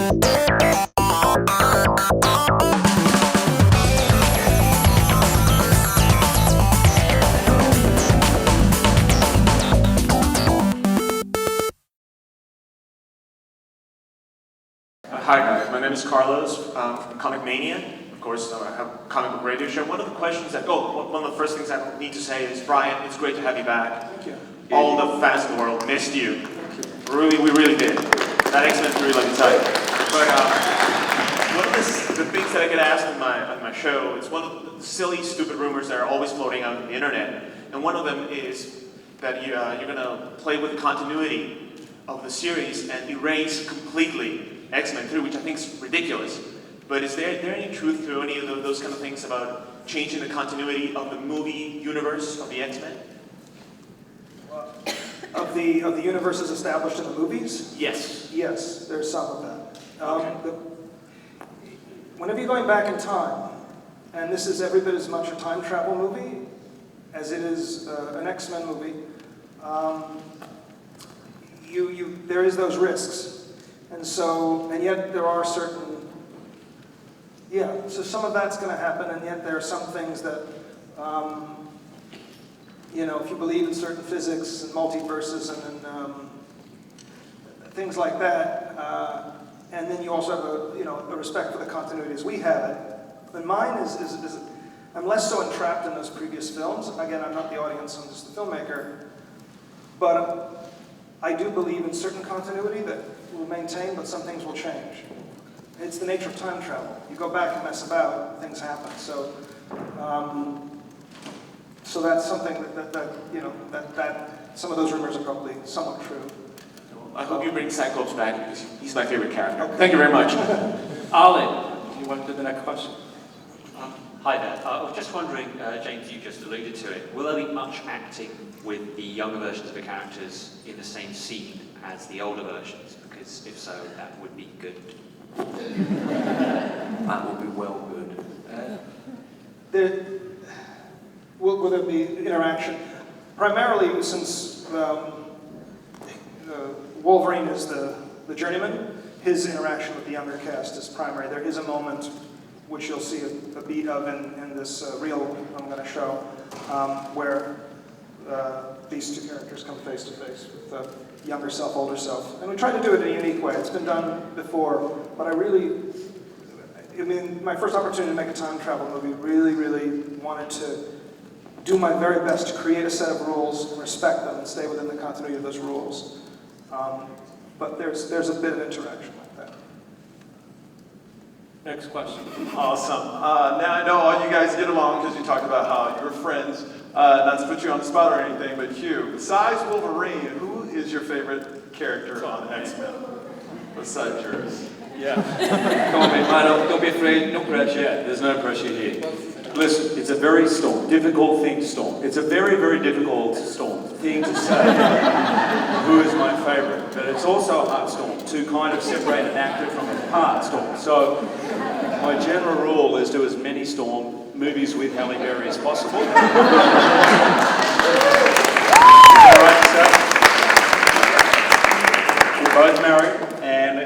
Hi guys, my name is Carlos from Comic Mania. Of course, I have a comic book radio show. One of the questions that, one of the first things I need to say is, Bryan, it's great to have you back. Thank you. All the fans in the world missed you. We really did. That X-Men 3, let me tell you. But one of the things that I get asked on my show, it's one of the silly, stupid rumors that are always floating out on the internet. And one of them is that you're going to play with the continuity of the series and erase completely X-Men 3, which I think is ridiculous. But is there any truth to any of those kind of things about changing the continuity of the movie universe of the X-Men? Of the universes established in the movies? Yes. Yes, there's some of that. Okay. Whenever you're going back in time, and this is every bit as much a time travel movie as it is an X-Men movie, there is those risks. And yet there are certain, so some of that's going to happen, and yet there are some things that, if you believe in certain physics and multiverses and things like that, and then you also have a respect for the continuity as we have it. But mine is I'm less so entrapped in those previous films. Again, I'm not the audience, I'm just the filmmaker. But I do believe in certain continuity that will maintain, but some things will change. It's the nature of time travel. You go back and mess about, things happen. So that's something that some of those rumors are probably somewhat true. I hope you bring Cyclops back because he's my favorite character. Okay. Thank you very much. Arlen, do you want to do the next question? Hi there. I was just wondering, James, you just alluded to it. Will there be much acting with the younger versions of the characters in the same scene as the older versions? Because if so, that would be good. That would be well good. Will there be interaction? Primarily, since Wolverine is the journeyman, his interaction with the younger cast is primary. There is a moment which you'll see a beat of in this reel I'm going to show, where these two characters come face to face with the younger self, older self. And we try to do it in a unique way. It's been done before, but my first opportunity to make a time travel movie, really wanted to do my very best to create a set of rules, respect them, and stay within the continuity of those rules. But there's a bit of interaction like that. Next question. Awesome. Now I know all you guys get along because you talked about how you're friends. Not to put you on the spot or anything, but Hugh, besides Wolverine, who is your favorite character on X-Men? Besides yours. Yeah. Come on, mate. Don't be afraid. No pressure. There's no pressure here. Listen, it's a very difficult thing to storm. It's a very, very difficult thing to say who is my favorite. But it's also a hard storm to kind of separate an actor from a part storm. So my general rule is do as many storm movies with Halle Berry as possible. All right, so we're both married, and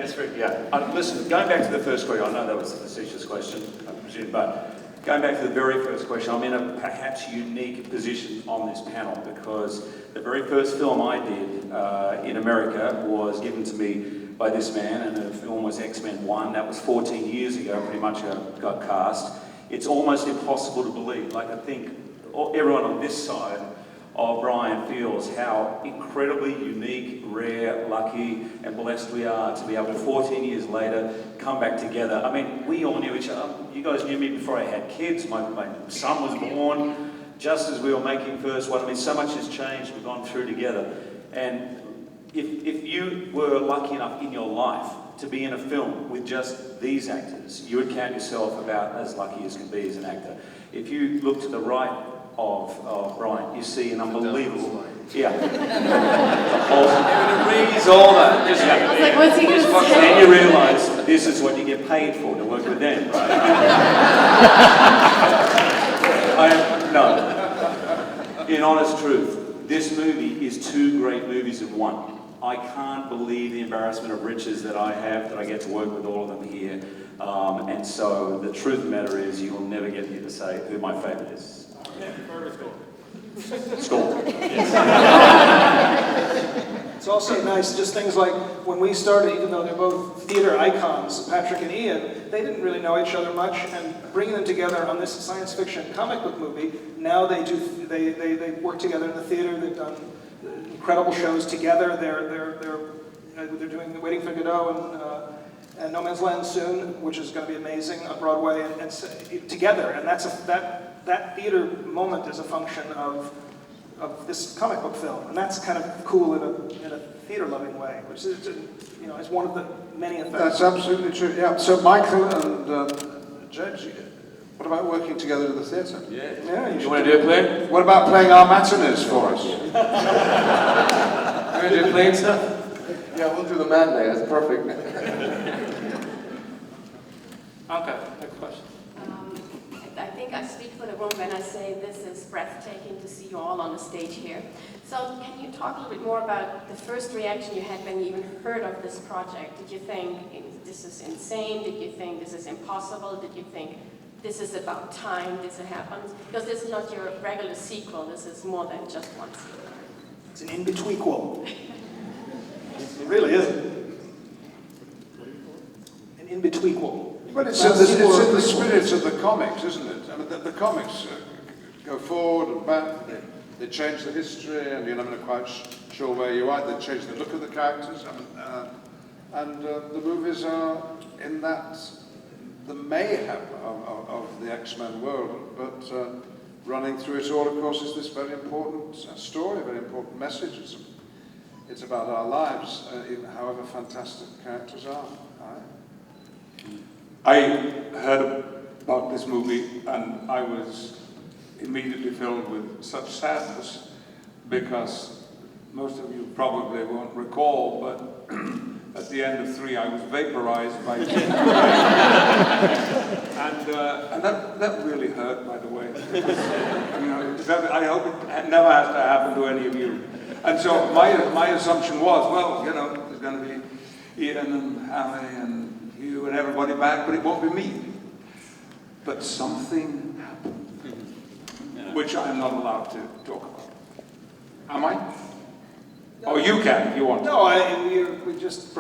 listen, going back to the first question, I know that was a facetious question, I presume, but going back to the very first question, I'm in a perhaps unique position on this panel because the very first film I did in America was given to me by this man, and the film was X-Men 1. That was 14 years ago, pretty much got cast. It's almost impossible to believe. Like, I think everyone on this side of Bryan feels how incredibly unique, rare, lucky, and blessed we are to be able to, 14 years later, come back together. I mean, we all knew each other. You guys knew me before I had kids. My son was born just as we were making first one. I mean, so much has changed. We've gone through together. And if you were lucky enough in your life to be in a film with just these actors, you would count yourself about as lucky as can be as an actor. If you look to the right of Bryan, you see an unbelievable... Yeah. He's older. I was like, what's he going to say? And you realise this is what you get paid for, to work with them, right? No. In honest truth, this movie is two great movies in one. I can't believe the embarrassment of riches that I have, that I get to work with all of them here. And so the truth of the matter is, you will never get me to say who my favourite is. Score. It's also nice, just things like when we started, even though they're both theater icons, Patrick and Ian, they didn't really know each other much, and bringing them together on this science fiction comic book movie, now they work together in the theater. They've done incredible shows together. They're doing Waiting for Godot and No Man's Land soon, which is going to be amazing on Broadway, and together. And that theater moment is a function of this comic book film, and that's kind of cool in a theater-loving way, which is, is one of the many effects. That's absolutely true. Yeah. So Michael and James, what about working together in the theatre? Yeah. You You want to do a play? What about playing our matinees for us? You want to do playing stuff? Yeah, we'll do the matinee. That's perfect. Okay, next question. I think I speak for the room when I say this is breathtaking to see you all on the stage here. So can you talk a little bit more about the first reaction you had when you even heard of this project? Did you think this is insane? Did you think this is impossible? Did you think this is about time this happens? Because this is not your regular sequel. This is more than just one sequel. It's an in-between-quel. It really is. An in-between-quel. But it's in the spirit of the comics, isn't it? I mean, the comics go forward and back. They change the history, and you're never quite sure where you are. They change the look of the characters. I mean, the movies are in that the mayhem of the X-Men world, but running through it all, of course, is this very important story, very important message. It's about our lives, even however fantastic the characters are. I heard about this movie and I was immediately filled with such sadness because most of you probably won't recall, but at the end of 3 I was vaporized by Dinklage. and that really hurt, by the way. I hope it never has to happen to any of you. And so my assumption was, well, there's going to be Ian and Halle and Hugh and everybody back, but it won't be me. But something happened, which I'm not allowed to talk about. Am I? Oh, you can, if you want to. No, we just,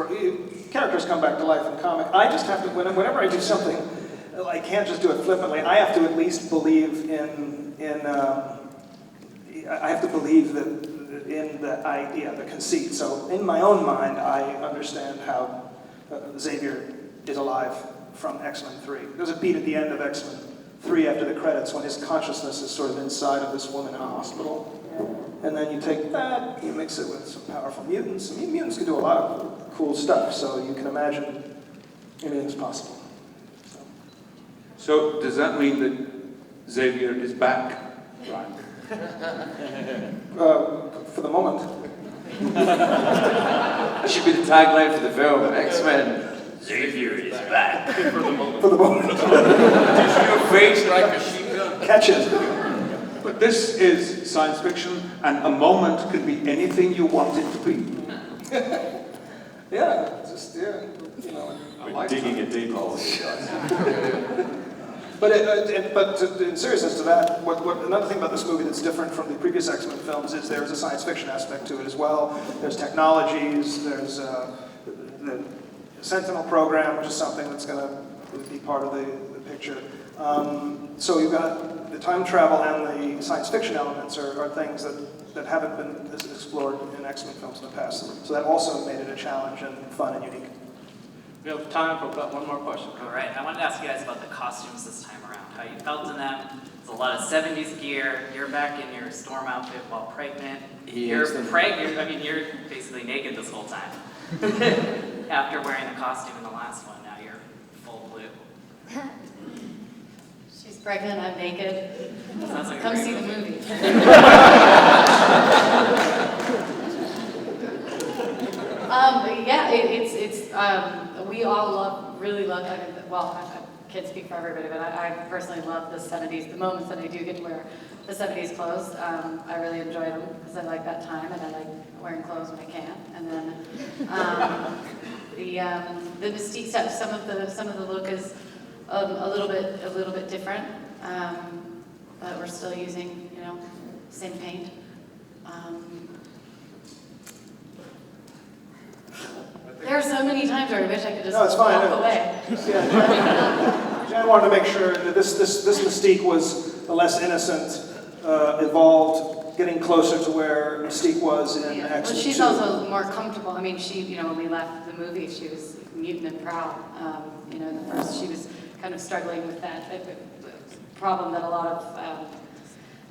characters come back to life in comic. I just have to, whenever I do something, I can't just do it flippantly. I have to at least believe I have to believe in the idea, the conceit. So in my own mind, I understand how Xavier is alive from X-Men 3. There's a beat at the end of X-Men 3 after the credits when his consciousness is sort of inside of this woman in a hospital. And then you take that, you mix it with some powerful mutants. I mean, mutants can do a lot of cool stuff, so you can imagine anything's possible. So does that mean that Xavier is back, Bryan? For the moment. That should be the tagline for the film, X-Men. Xavier is back. For the moment. Just your face like a sheep gun. Catch it. But this is science fiction, and a moment can be anything you want it to be. I like digging a deep hole. But in seriousness to that, another thing about this movie that's different from the previous X-Men films is there's a science fiction aspect to it as well. There's technologies, there's the Sentinel program, which is something that's going to be part of the picture. So you've got the time travel and the science fiction elements are things that haven't been explored in X-Men films in the past. So that also made it a challenge and fun and unique. We have time for about one more question. All right, I wanted to ask you guys about the costumes this time around, how you felt in them. There's a lot of 70s gear. You're back in your Storm outfit while pregnant. You're basically naked this whole time. After wearing the costume in the last one, now you're full blue. She's pregnant, I'm naked. Sounds like a Come great see the movie. we all really love love, I mean, well, I can't speak for everybody, but I personally love the 70s, the moments that I do get to wear the 70s clothes. I really enjoy them because I like that time and I like wearing clothes when I can. And then the mystique stuff, some of the look is a little bit different, but we're still using, you know, same paint. There are so many times where I wish I could just No, it's fine. walk away. Yeah, Jen wanted to make sure that this Mystique was a less innocent, evolved, getting closer to where Mystique was in Yeah. X-Men Well, she's 2. also more comfortable. I mean, she, you know, when we left the movie, she was mutant and proud. You know, in the first, she was kind of struggling with that problem that a lot of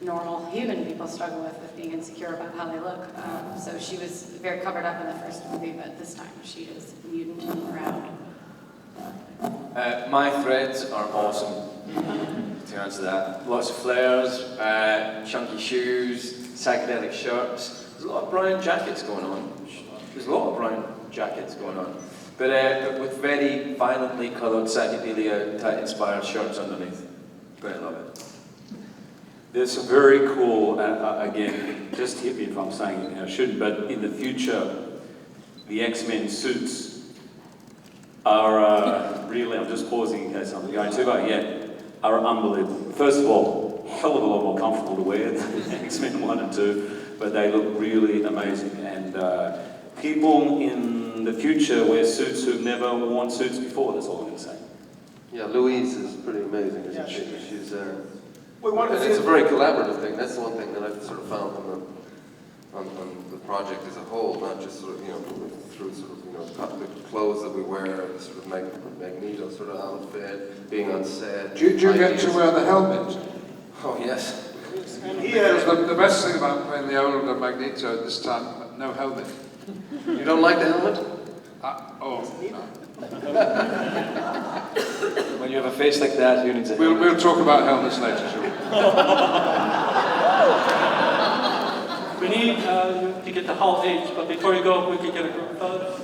normal human people struggle with being insecure about how they look. So she was very covered up in the first movie, but this time she is mutant and proud. My threads are awesome, to answer that. Lots of flares, chunky shoes, psychedelic shirts. There's a lot of brown jackets going on. But with very violently coloured psychedelia-inspired shirts underneath. Great, love it. There's some very cool, again, just hit me if I'm saying it now, I shouldn't, but in the future, the X-Men suits are really, I'm just pausing in case I'm going too far, are unbelievable. First of all, hell of a lot more comfortable to wear than X-Men 1 and 2, but they look really amazing. And people in the future wear suits who've never worn suits before, that's all I'm going to say. Yeah, Louise is pretty amazing, isn't Yeah, she? she is. She's And it's a very collaborative thing. That's the one thing that I've sort of found on the project as a whole, not just sort of, you know, through sort of, you know, the clothes that we wear, the sort of Magneto sort of outfit, being on set. Do you get to wear the helmet? Oh, yes. And he Because the best thing about playing the older Magneto this time, no helmet. You don't like the helmet? When you have a face like that, you need to... We'll talk about helmets later, shall we? We need you to get the Hall H, but before you go, we can get a group photo.